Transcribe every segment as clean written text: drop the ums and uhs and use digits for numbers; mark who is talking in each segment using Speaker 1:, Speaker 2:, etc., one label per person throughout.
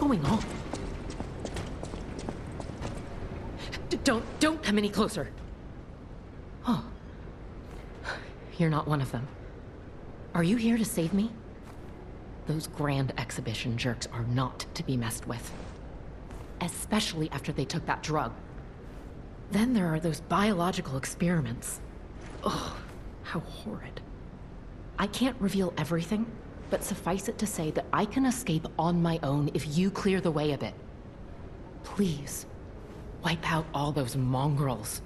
Speaker 1: going on? Don't come any closer. Oh. You're not one of them. Are you here to save me? Those grand exhibition jerks are not to be messed with. Especially after they took that drug. Then there are those biological experiments. Ugh, how horrid. I can't reveal everything, but suffice it to say that I can escape on my own if you clear the way a bit. Please, wipe out all those mongrels.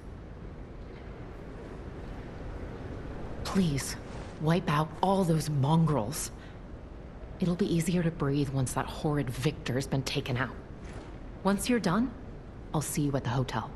Speaker 1: Please, wipe out all those mongrels. It'll be easier to breathe once that horrid Victor's been taken out. Once you're done, I'll see you at the hotel.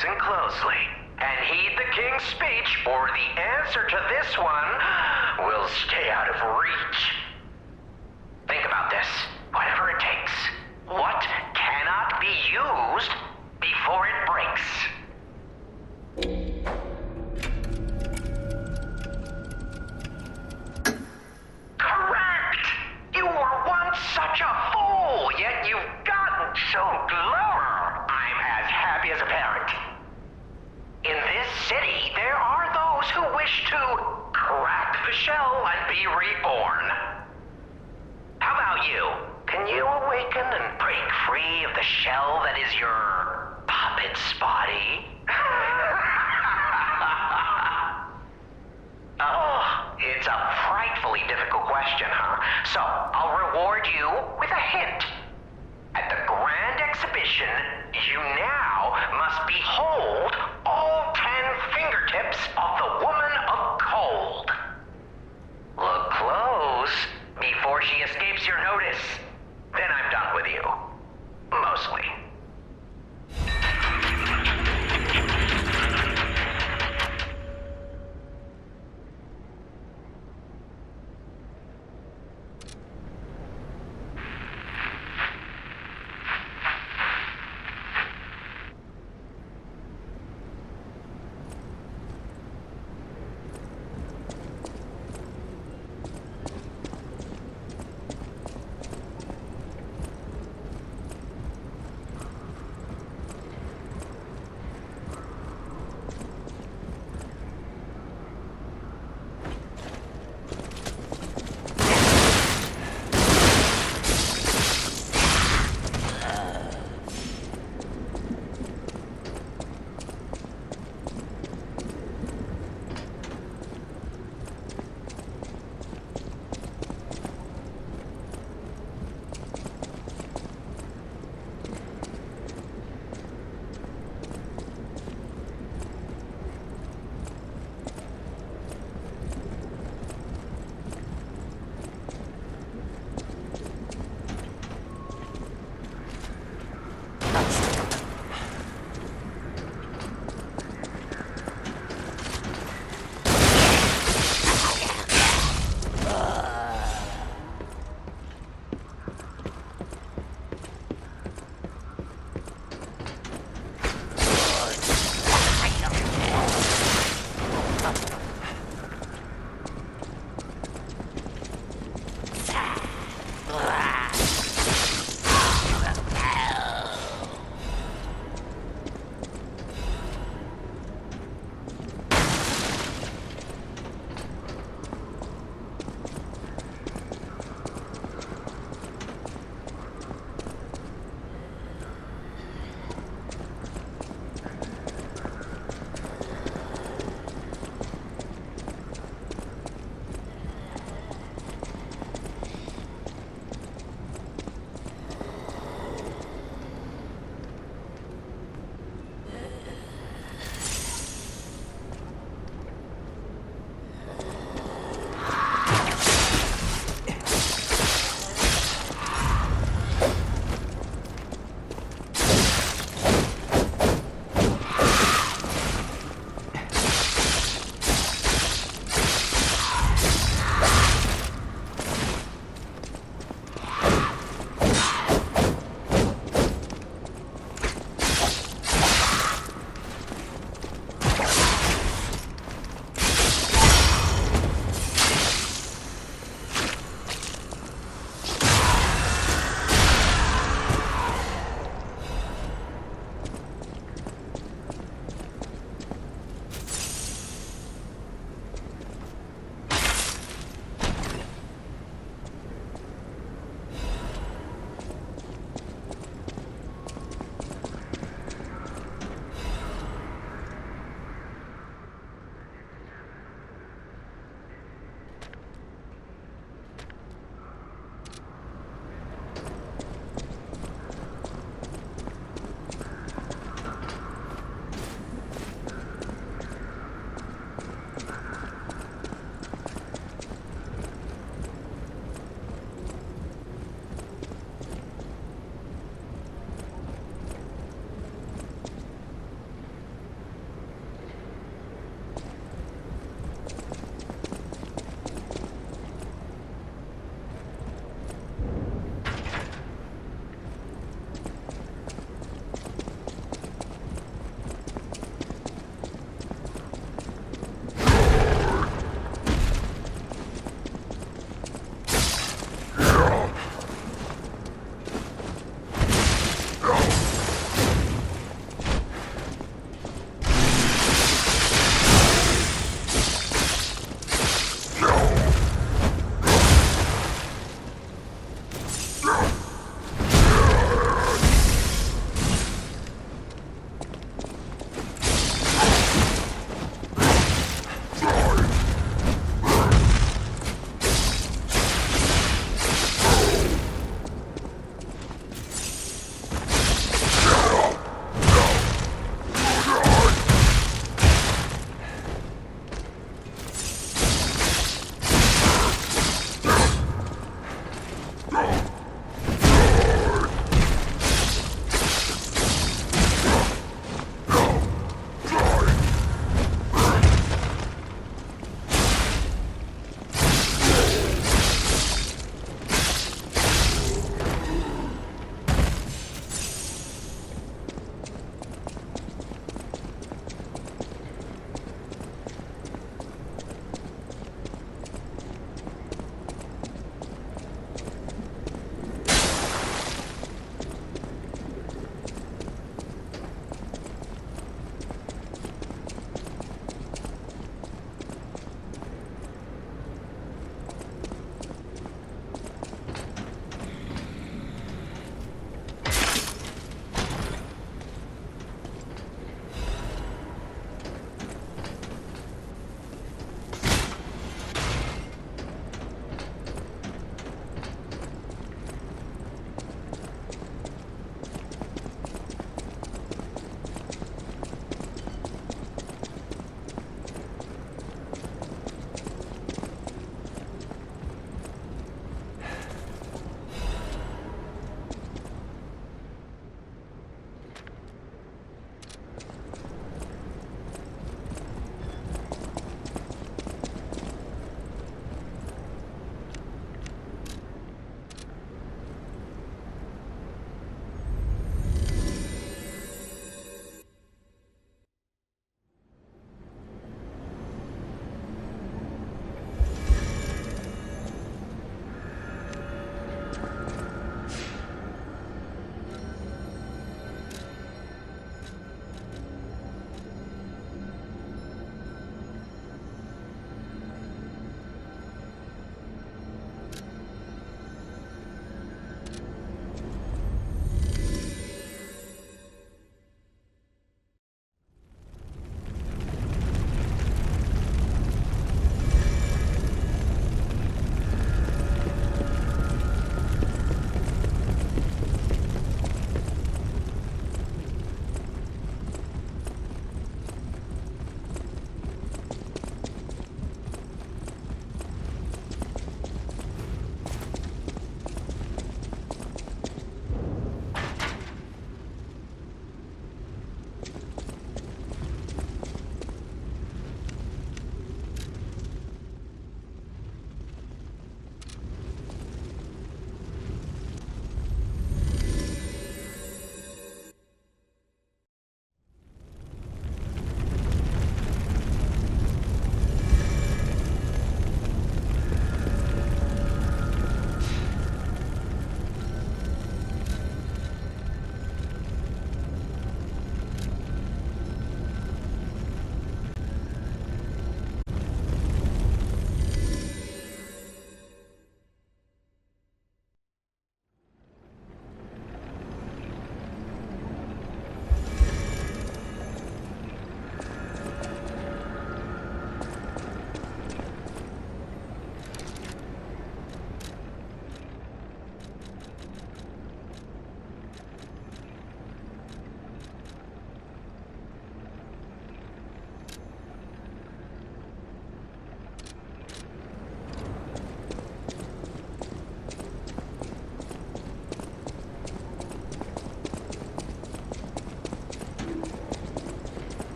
Speaker 2: Listen closely, and heed the king's speech, or the answer to this one will stay out of reach. Think about this. Whatever it takes. What cannot be used before it breaks? Correct! You were once such a fool, yet you've gotten so clever. I'm as happy as a parent. In this city, there are those who wish to crack the shell and be reborn. How about you? Can you awaken and break free of the shell that is your puppet's body? Oh, it's a frightfully difficult question, huh? So, I'll reward you with a hint. At the grand exhibition, you now must behold all 10 fingertips of the woman of cold. Look close before she escapes your notice. Then I'm done with you. Mostly.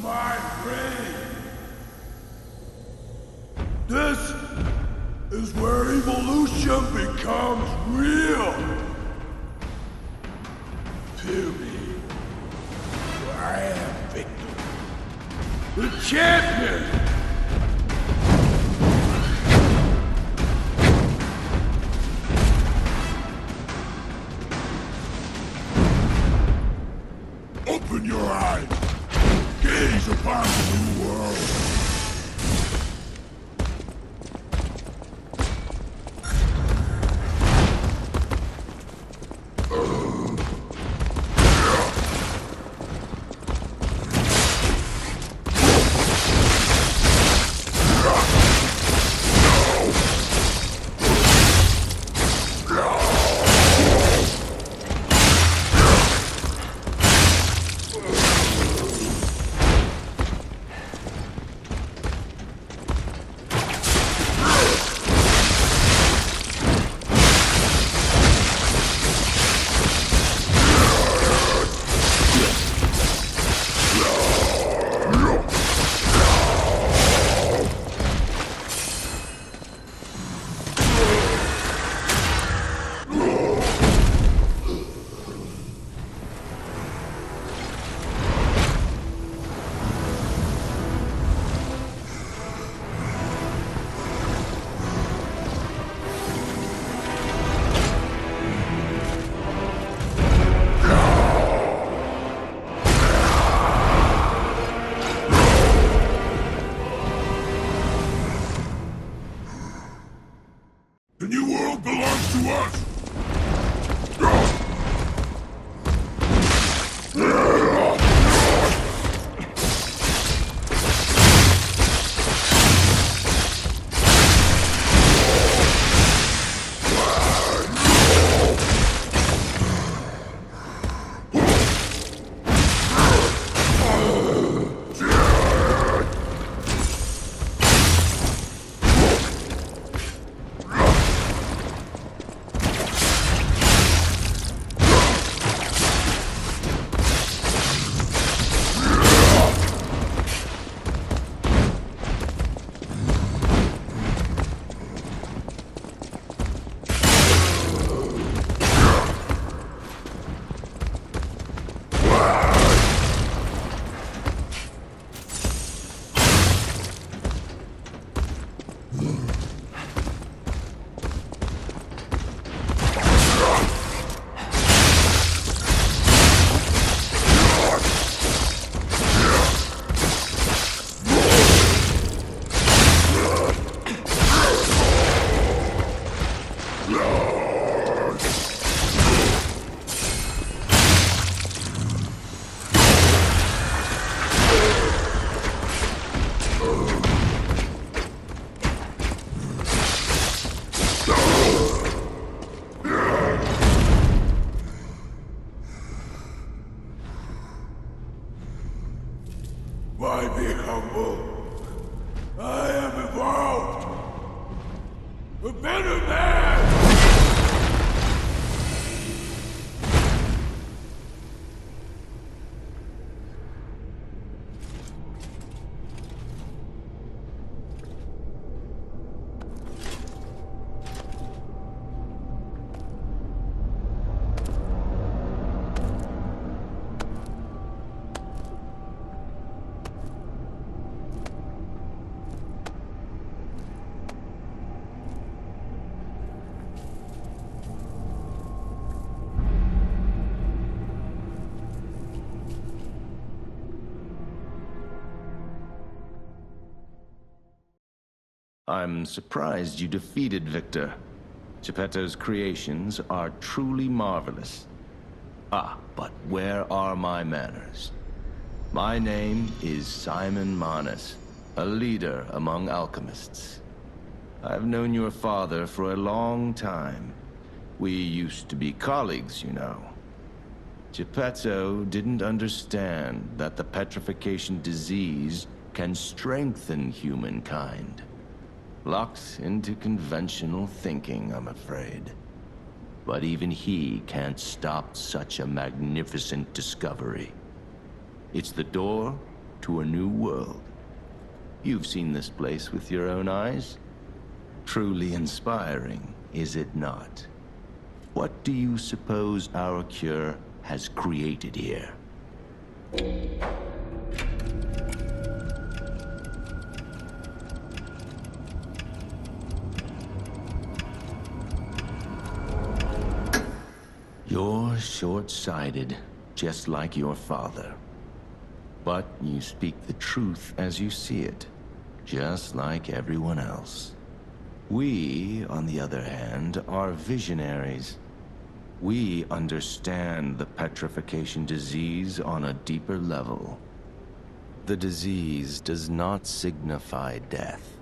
Speaker 3: my brain. This is where evolution becomes real. Feel me. I am Victor, the champion. Open your eyes. Gaze upon the new world. The new world belongs to us! Why be humble? I am evolved! A better man!
Speaker 4: I'm surprised you defeated Victor. Geppetto's creations are truly marvelous. Ah, but where are my manners? My name is Simon Manus, a leader among alchemists. I've known your father for a long time. We used to be colleagues, you know. Geppetto didn't understand that the petrification disease can strengthen humankind. Locked into conventional thinking, I'm afraid. But even he can't stop such a magnificent discovery. It's the door to a new world. You've seen this place with your own eyes. Truly inspiring, is it not? What do you suppose our cure has created here? You're short-sighted, just like your father. But you speak the truth as you see it, just like everyone else. We, on the other hand, are visionaries. We understand the petrification disease on a deeper level. The disease does not signify death.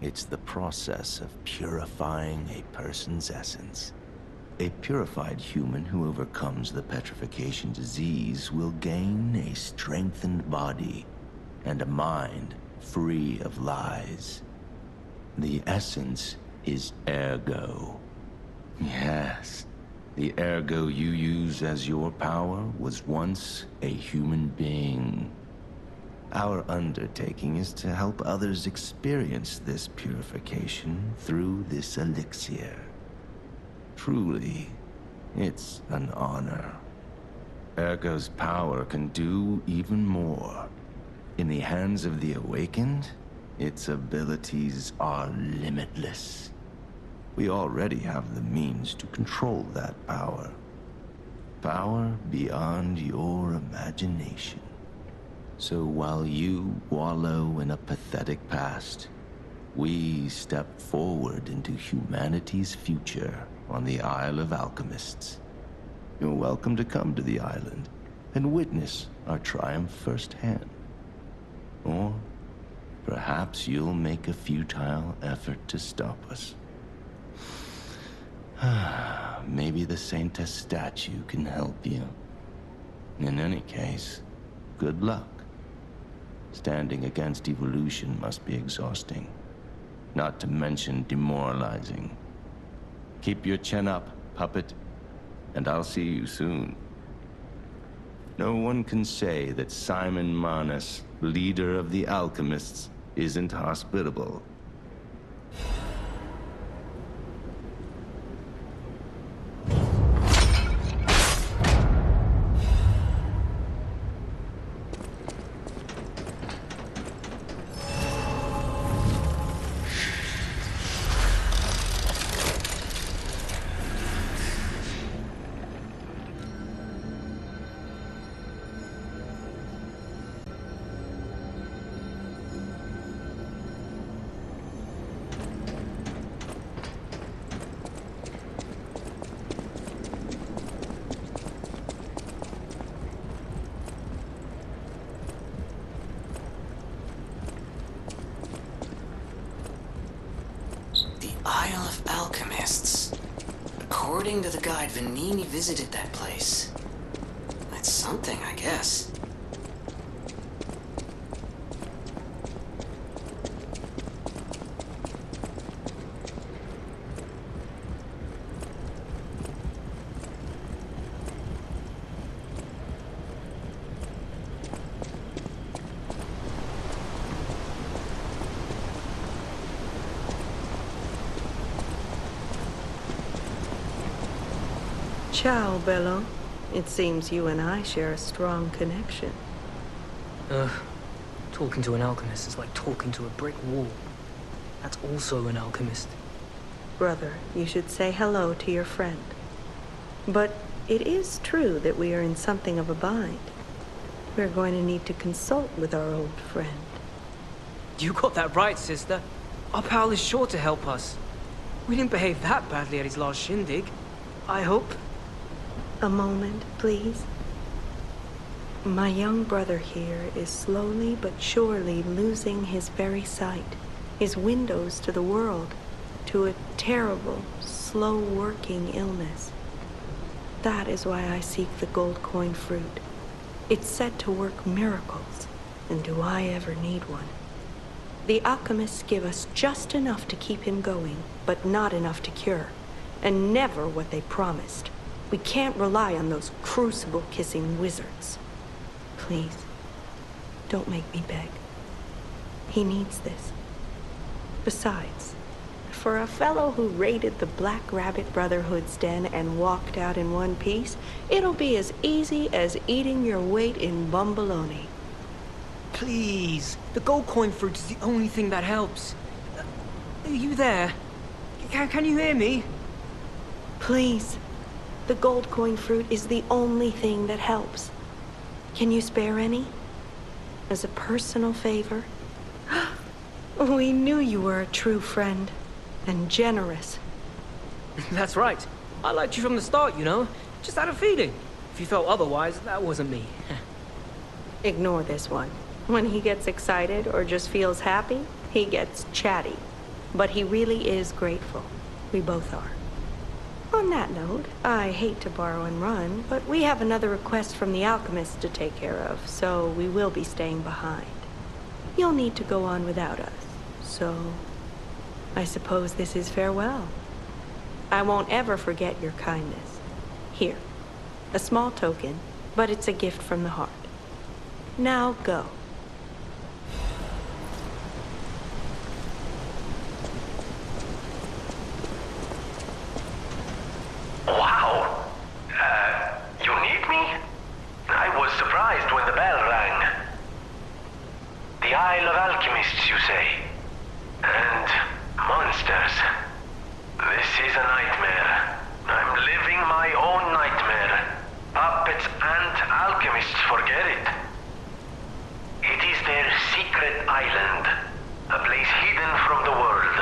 Speaker 4: It's the process of purifying a person's essence. A purified human who overcomes the petrification disease will gain a strengthened body and a mind free of lies. The essence is ergo. Yes, the ergo you use as your power was once a human being. Our undertaking is to help others experience this purification through this elixir. Truly, it's an honor. Ergo's power can do even more. In the hands of the awakened, its abilities are limitless. We already have the means to control that power. Power beyond your imagination. So while you wallow in a pathetic past, we step forward into humanity's future on the Isle of Alchemists. You're welcome to come to the island and witness our triumph firsthand. Or perhaps you'll make a futile effort to stop us. Maybe the Saintess statue can help you. In any case, good luck. Standing against evolution must be exhausting, not to mention demoralizing. Keep your chin up, puppet, and I'll see you soon. No one can say that Simon Manus, leader of the alchemists, isn't hospitable.
Speaker 5: Isle of Alchemists. According to the guide, Vanini visited that place. That's something, I guess.
Speaker 6: Ciao, Bello. It seems you and I share a strong connection.
Speaker 7: Talking to an alchemist is like talking to a brick wall. That's also an alchemist.
Speaker 6: Brother, you should say hello to your friend. But it is true that we are in something of a bind. We're going to need to consult with our old friend.
Speaker 7: You got that right, sister. Our pal is sure to help us. We didn't behave that badly at his last shindig. I hope.
Speaker 6: A moment, please. My young brother here is slowly but surely losing his very sight, his windows to the world, to a terrible, slow-working illness. That is why I seek the gold coin fruit. It's said to work miracles, and do I ever need one? The alchemists give us just enough to keep him going, but not enough to cure, and never what they promised. We can't rely on those crucible-kissing wizards. Please, Don't make me beg. He needs this. Besides, for a fellow who raided the Black Rabbit Brotherhood's den and walked out in one piece, it'll be as easy as eating your weight in bumbaloni.
Speaker 7: Please, the gold coin fruit is the only thing that helps. Are you there? Can you hear me?
Speaker 6: Please. The gold coin fruit is the only thing that helps. Can you spare any? As a personal favor? We knew you were a true friend. And generous.
Speaker 7: That's right. I liked you from the start, you know? Just had a feeling. If you felt otherwise, that wasn't me.
Speaker 6: Ignore this one. When he gets excited or just feels happy, he gets chatty. But he really is grateful. We both are. On that note, I hate to borrow and run, but we have another request from the alchemist to take care of, so we will be staying behind. You'll need to go on without us, so I suppose this is farewell. I won't ever forget your kindness. Here, a small token, but it's a gift from the heart. Now go.
Speaker 2: Wow. You need me? I was surprised when the bell rang. The Isle of Alchemists, you say? And monsters. This is a nightmare. I'm living my own nightmare. Puppets and alchemists forget it. It is their secret island. A place hidden from the world.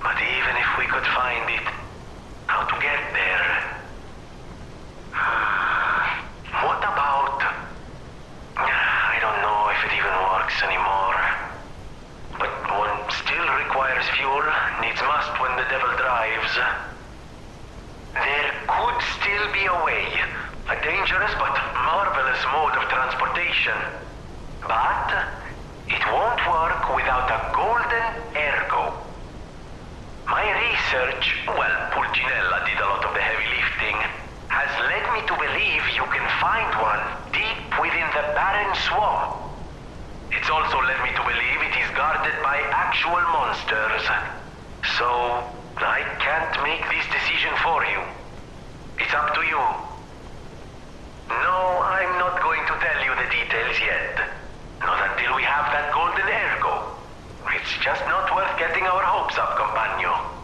Speaker 2: But even if we could find it, how to get there? What about... I don't know if it even works anymore. But one still requires fuel, needs must when the devil drives. There could still be a way. A dangerous but marvelous mode of transportation. But it won't work without a golden ergo. My research, well, Pulcinella did a lot of the heavy lifting, has led me to believe you can find one deep within the barren swamp. It's also led me to believe it is guarded by actual monsters. So, I can't make this decision for you. It's up to you. No, I'm not going to tell you the details yet. Not until we have that golden ergo. It's just not worth getting our hopes up, compagno.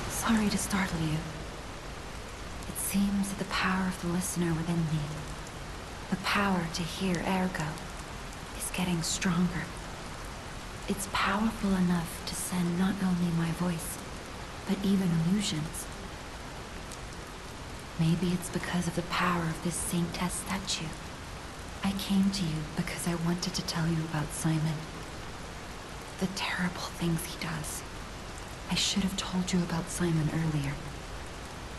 Speaker 8: Sorry to startle you. It seems that the power of the listener within me, the power to hear ergo, getting stronger. It's powerful enough to send not only my voice, but even illusions. Maybe it's because of the power of this Saintess statue. I came to you because I wanted to tell you about Simon. The terrible things he does. I should have told you about Simon earlier.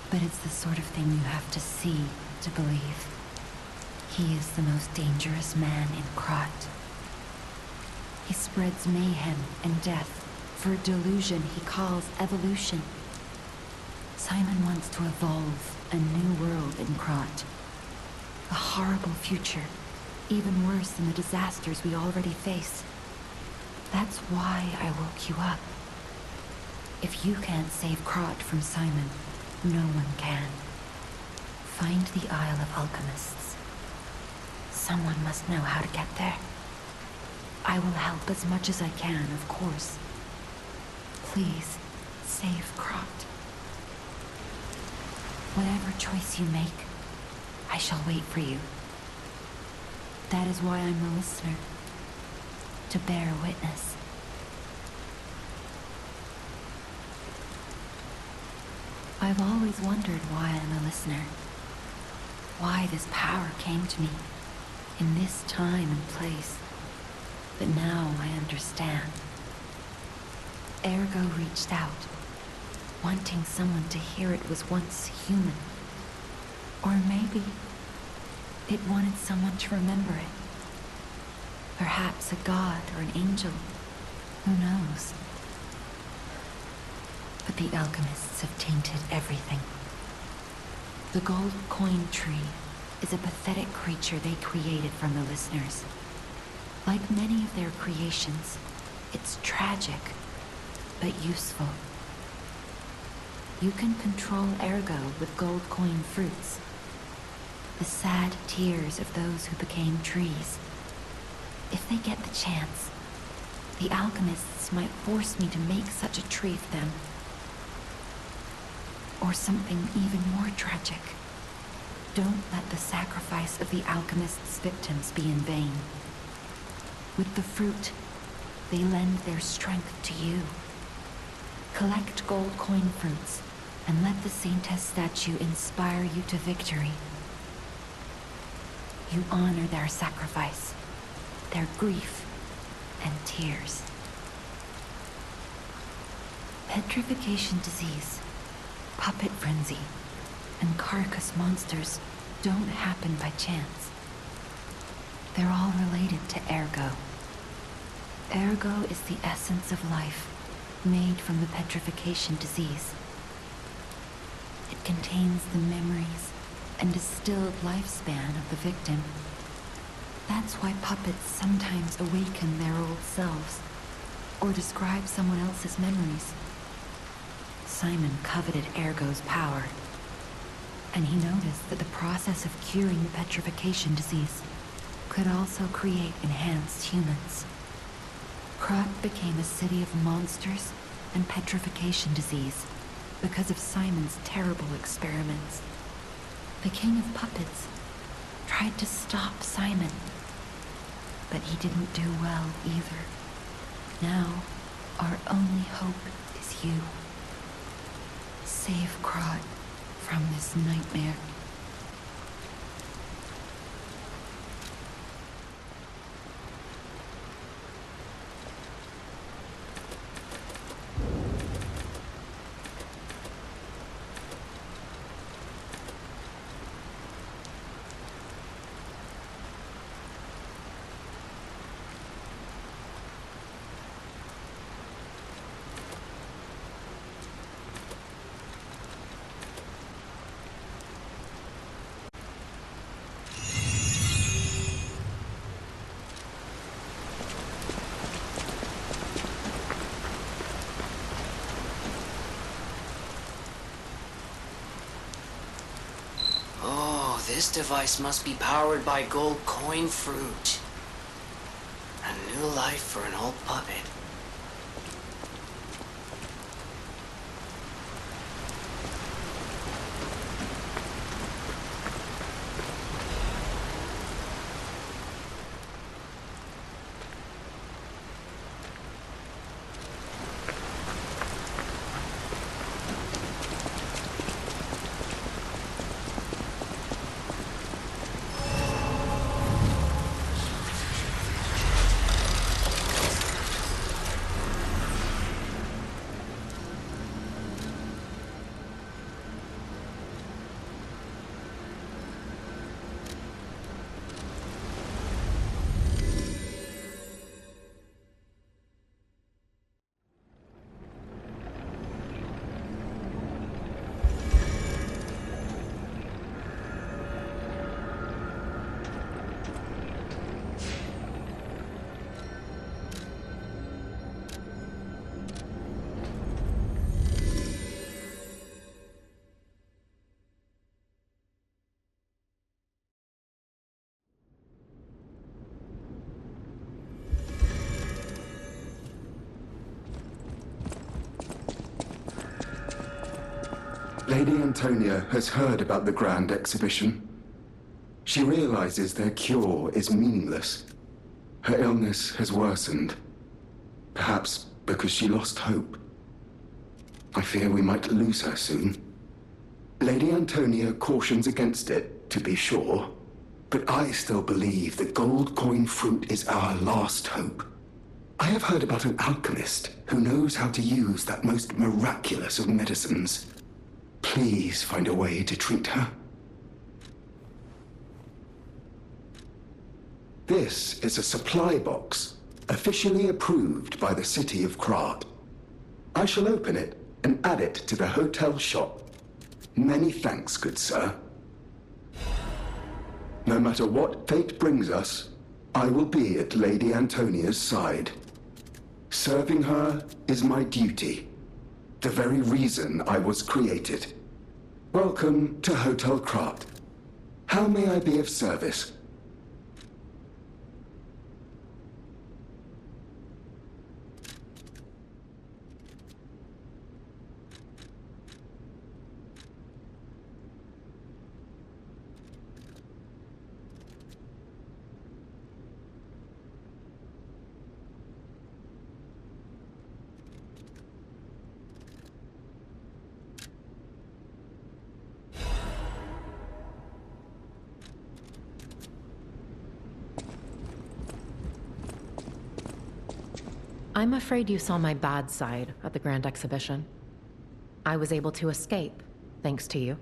Speaker 8: But it's the sort of thing you have to see to believe. He is the most dangerous man in Krat. He spreads mayhem and death for a delusion he calls evolution. Simon wants to evolve a new world in Krat. A horrible future, even worse than the disasters we already face. That's why I woke you up. If you can't save Krat from Simon, no one can. Find the Isle of Alchemists. Someone must know how to get there. I will help as much as I can, of course. Please, save Krat. Whatever choice you make, I shall wait for you. That is why I'm a listener. To bear witness. I've always wondered why I'm a listener. Why this power came to me, in this time and place. But now I understand. Ergo reached out, wanting someone to hear it was once human. Or maybe it wanted someone to remember it. Perhaps a god or an angel. Who knows? But the alchemists have tainted everything. The gold coin tree is a pathetic creature they created from the listeners. Like many of their creations, it's tragic, but useful. You can control Ergo with gold coin fruits. The sad tears of those who became trees. If they get the chance, the alchemists might force me to make such a tree for them. Or something even more tragic. Don't let the sacrifice of the alchemists' victims be in vain. With the fruit, they lend their strength to you. Collect gold coin fruits, and let the Saintess statue inspire you to victory. You honor their sacrifice, their grief, and tears. Petrification disease, puppet frenzy, and carcass monsters don't happen by chance. They're all related to Ergo. Ergo is the essence of life, made from the petrification disease. It contains the memories and distilled lifespan of the victim. That's why puppets sometimes awaken their old selves, or describe someone else's memories. Simon coveted Ergo's power, and he noticed that the process of curing the petrification disease could also create enhanced humans. Krat became a city of monsters and petrification disease because of Simon's terrible experiments. The king of puppets tried to stop Simon, but he didn't do well either. Now, our only hope is you. Save Krat from this nightmare.
Speaker 5: This device must be powered by gold coin fruit. A new life for an old puppet.
Speaker 9: Lady Antonia has heard about the Grand Exhibition. She realizes their cure is meaningless. Her illness has worsened. Perhaps because she lost hope. I fear we might lose her soon. Lady Antonia cautions against it, to be sure. But I still believe the gold coin fruit is our last hope. I have heard about an alchemist who knows how to use that most miraculous of medicines. Please find a way to treat her. This is a supply box, officially approved by the city of Krat. I shall open it and add it to the hotel shop. Many thanks, good sir. No matter what fate brings us, I will be at Lady Antonia's side. Serving her is my duty, the very reason I was created. Welcome to Hotel Krat. How may I be of service?
Speaker 1: I'm afraid you saw my bad side at the Grand Exhibition. I was able to escape, thanks to you.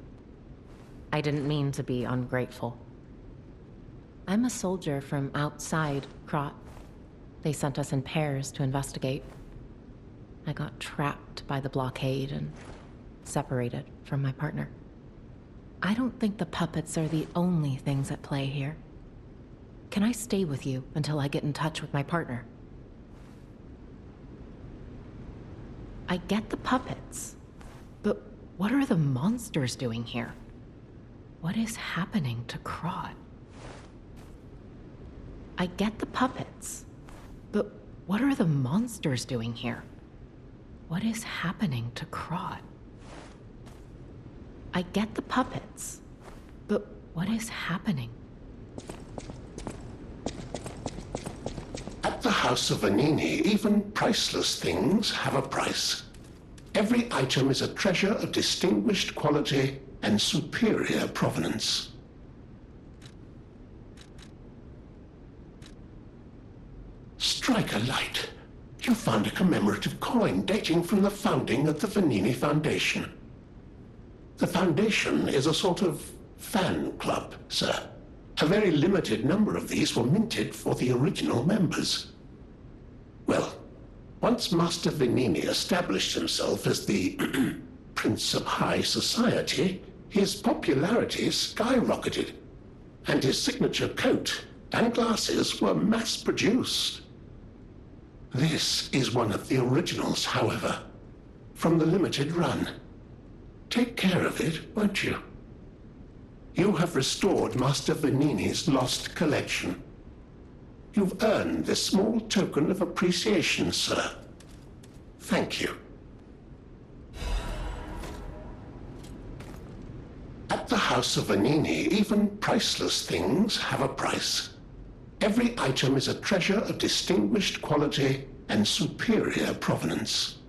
Speaker 1: I didn't mean to be ungrateful. I'm a soldier from outside Krat. They sent us in pairs to investigate. I got trapped by the blockade and separated from my partner. I don't think the puppets are the only things at play here. Can I stay with you until I get in touch with my partner? I get the puppets, but what are the monsters doing here? What is happening to Krat? I get the puppets, but what are the monsters doing here? What is happening to Krat? I get the puppets, but what is happening?
Speaker 10: At the House of Vanini, even priceless things have a price. Every item is a treasure of distinguished quality and superior provenance. Strike a light. You found a commemorative coin dating from the founding of the Vanini Foundation. The Foundation is a sort of fan club, sir. A very limited number of these were minted for the original members. Well, once Master Vanini established himself as the Prince of High Society, his popularity skyrocketed, and his signature coat and glasses were mass-produced. This is one of the originals, however, from the limited run. Take care of it, won't you? You have restored Master Vanini's lost collection. You've earned this small token of appreciation, sir. Thank you. At the House of Vanini, even priceless things have a price. Every item is a treasure of distinguished quality and superior provenance.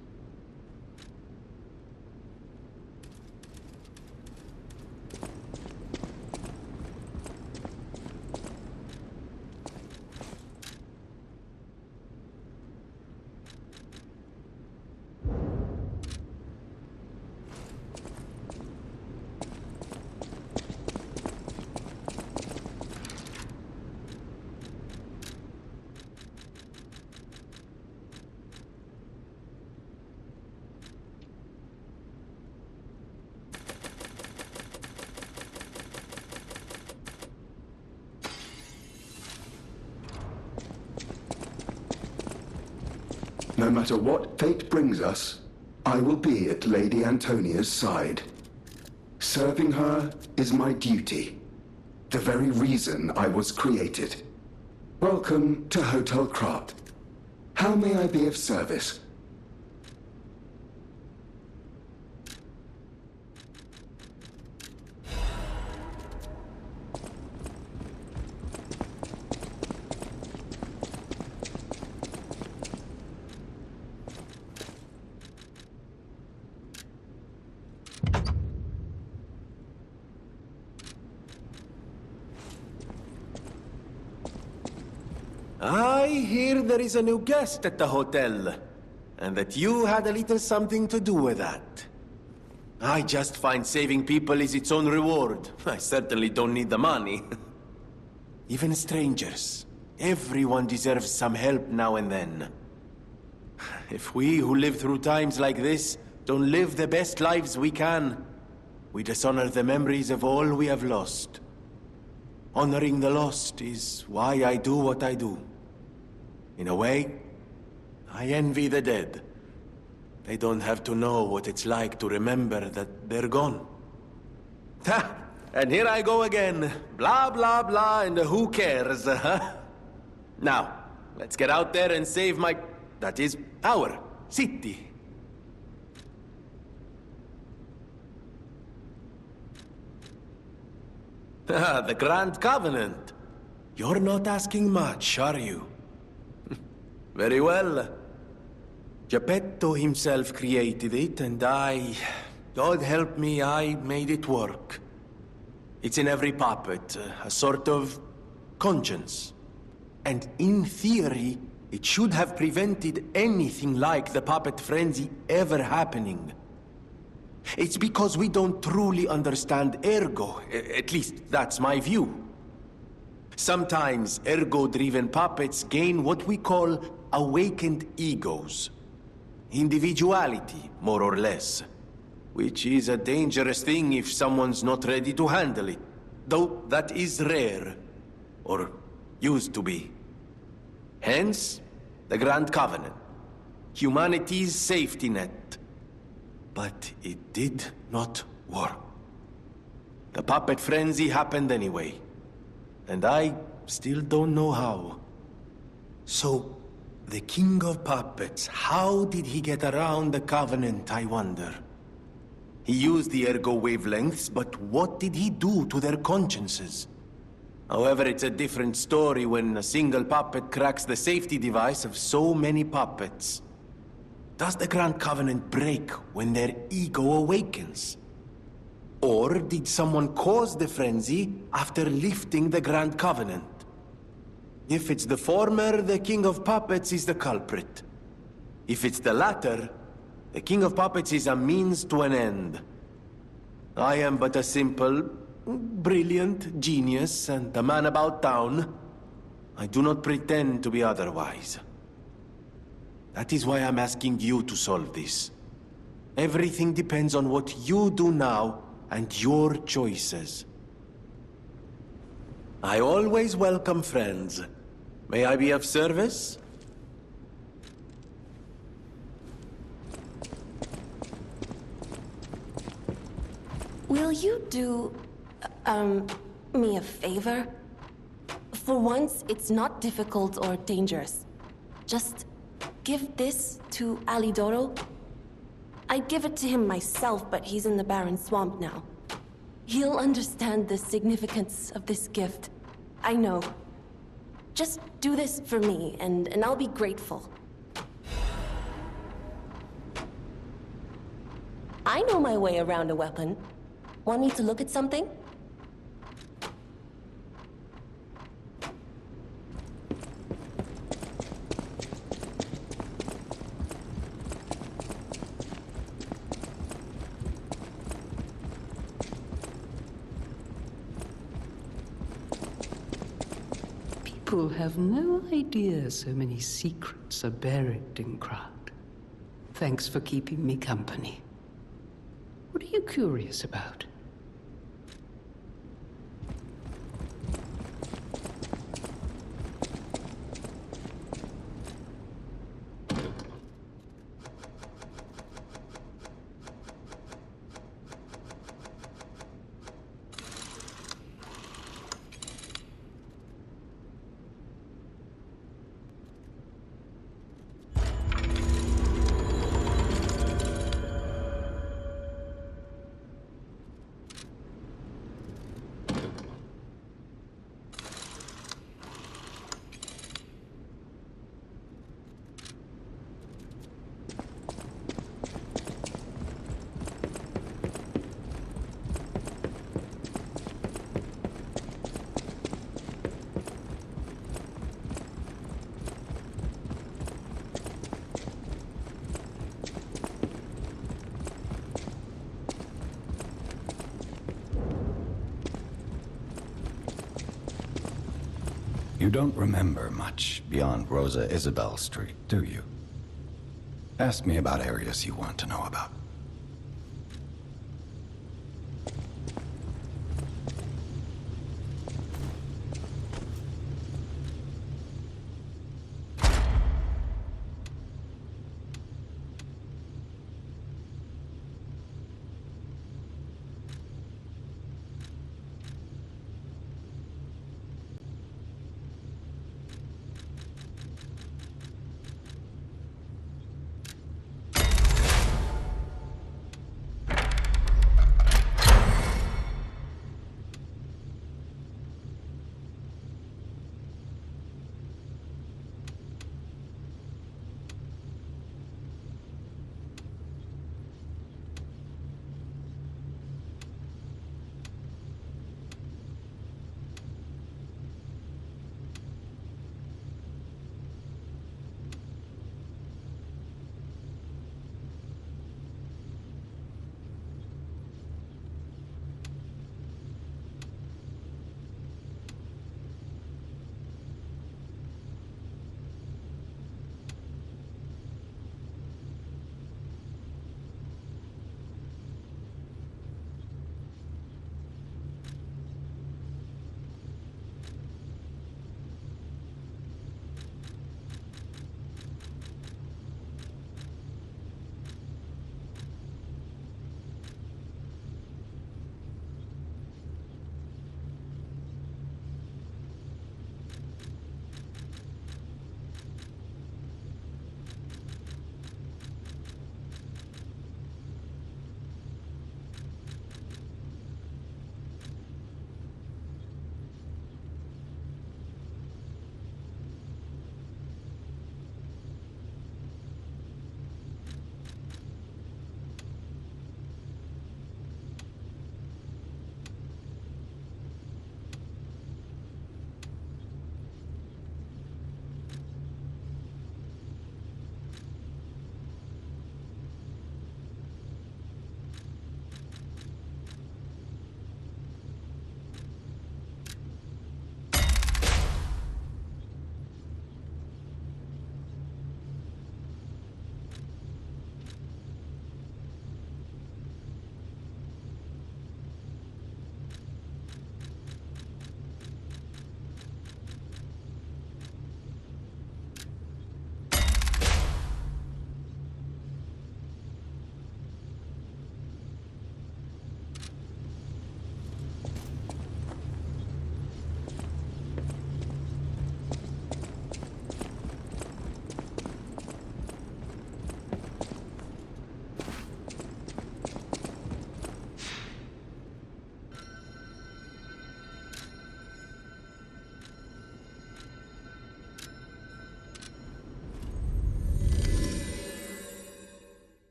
Speaker 9: No matter what fate brings us, I will be at Lady Antonia's side. Serving her is my duty, the very reason I was created. Welcome to Hotel Krat. How may I be of service?
Speaker 11: I hear there is a new guest at the hotel, and that you had a little something to do with that. I just find saving people is its own reward. I certainly don't need the money. Even strangers. Everyone deserves some help now and then. If we who live through times like this don't live the best lives we can, we dishonor the memories of all we have lost. Honoring the lost is why I do what I do. In a way, I envy the dead. They don't have to know what it's like to remember that they're gone. Ha! And here I go again. Blah, blah, blah, and who cares, huh? Now, let's get out there and save my... that is, our city. The Grand Covenant. You're not asking much, are you? Very well. Geppetto himself created it, and God help me, I made it work. It's in every puppet, a sort of conscience. And in theory, it should have prevented anything like the puppet frenzy ever happening. It's because we don't truly understand ergo, at least that's my view. Sometimes ergo-driven puppets gain what we call awakened egos. Individuality, more or less. Which is a dangerous thing if someone's not ready to handle it. Though that is rare. Or used to be. Hence, the Grand Covenant. Humanity's safety net. But it did not work. The puppet frenzy happened anyway. And I still don't know how. So, the King of Puppets, how did he get around the Covenant, I wonder? He used the ergo wavelengths, but what did he do to their consciences? However, it's a different story when a single puppet cracks the safety device of so many puppets. Does the Grand Covenant break when their ego awakens? Or did someone cause the frenzy after lifting the Grand Covenant? If it's the former, the King of Puppets is the culprit. If it's the latter, the King of Puppets is a means to an end. I am but a simple, brilliant genius and a man about town. I do not pretend to be otherwise. That is why I'm asking you to solve this. Everything depends on what you do now and your choices. I always welcome friends. May I be of service?
Speaker 12: Will you do, me a favor? For once, it's not difficult or dangerous. Just give this to Alidoro. I'd give it to him myself, but he's in the barren swamp now. He'll understand the significance of this gift. I know. Just do this for me, and I'll be grateful. I know my way around a weapon. Want me to look at something?
Speaker 13: People have no idea so many secrets are buried in Krat. Thanks for keeping me company. What are you curious about?
Speaker 14: You don't remember much beyond Rosa Isabel Street, do you? Ask me about areas you want to know about.